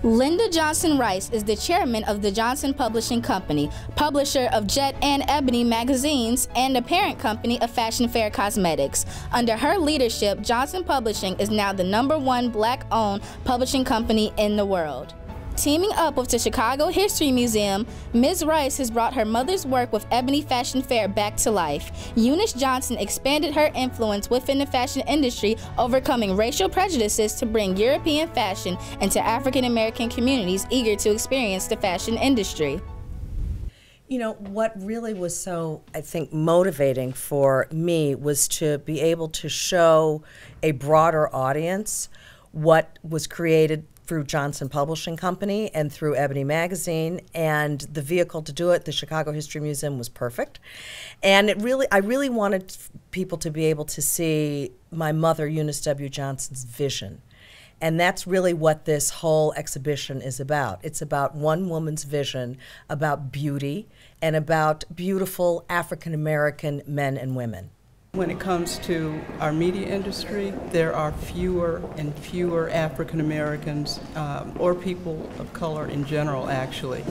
Linda Johnson Rice is the chairman of the Johnson Publishing Company, publisher of Jet and Ebony magazines, and the parent company of Fashion Fair Cosmetics. Under her leadership, Johnson Publishing is now the #1 Black-owned publishing company in the world. Teaming up with the Chicago History Museum, Ms. Rice has brought her mother's work with Ebony Fashion Fair back to life. Eunice Johnson expanded her influence within the fashion industry, overcoming racial prejudices to bring European fashion into African American communities eager to experience the fashion industry. You know, what really was so, I think, motivating for me was to be able to show a broader audience what was created through Johnson Publishing Company and through Ebony Magazine, and the vehicle to do it, the Chicago History Museum, was perfect. And I really wanted people to be able to see my mother, Eunice W. Johnson's vision. And that's really what this whole exhibition is about. It's about one woman's vision about beauty and about beautiful African American men and women. When it comes to our media industry, there are fewer and fewer African Americans or people of color in general, actually,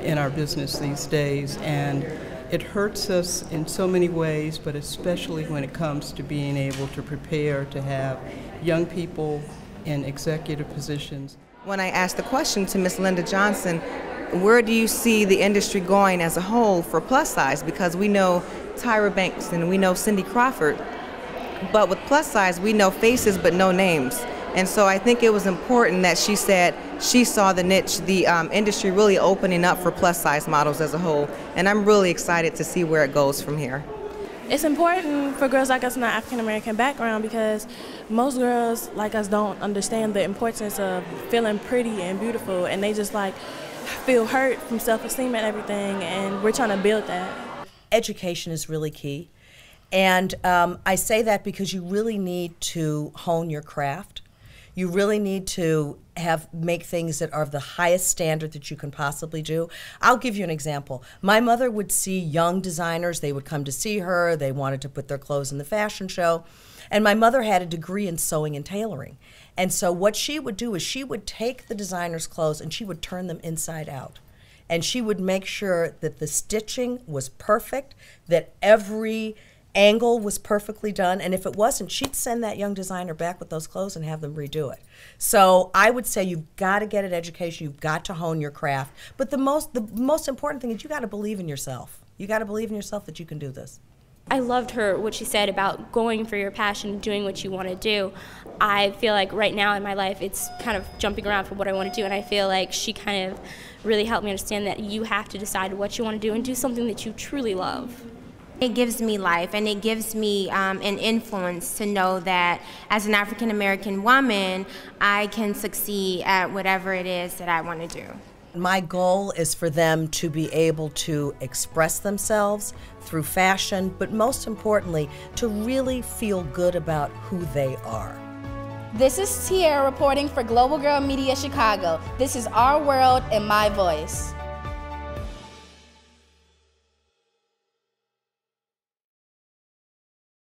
in our business these days. And it hurts us in so many ways, but especially when it comes to being able to prepare to have young people in executive positions. When I asked the question to Ms. Linda Johnson, where do you see the industry going as a whole for plus size? Because we know Tyra Banks and we know Cindy Crawford, but with plus size we know faces but no names. And so I think it was important that she said she saw the niche, the industry really opening up for plus size models as a whole, and I'm really excited to see where it goes from here. It's important for girls like us in our African American background because most girls like us don't understand the importance of feeling pretty and beautiful, and they just like feel hurt from self-esteem and everything, and we're trying to build that. Education is really key, and I say that because you really need to hone your craft. You really need to make things that are of the highest standard that you can possibly do. I'll give you an example. My mother would see young designers, they would come to see her, they wanted to put their clothes in the fashion show, and my mother had a degree in sewing and tailoring. And so what she would do is she would take the designer's clothes and she would turn them inside out. And she would make sure that the stitching was perfect, that every angle was perfectly done, and if it wasn't, she'd send that young designer back with those clothes and have them redo it. So I would say you've got to get an education, you've got to hone your craft, but the most important thing is you got to believe in yourself. You got to believe in yourself that you can do this. I loved what she said about going for your passion, doing what you want to do. I feel like right now in my life it's kind of jumping around for what I want to do, and I feel like she kind of really helped me understand that you have to decide what you want to do and do something that you truly love. It gives me life, and it gives me an influence to know that as an African American woman, I can succeed at whatever it is that I want to do. My goal is for them to be able to express themselves through fashion, but most importantly, to really feel good about who they are. This is Tierra reporting for Global Girl Media Chicago. This is our world and my voice.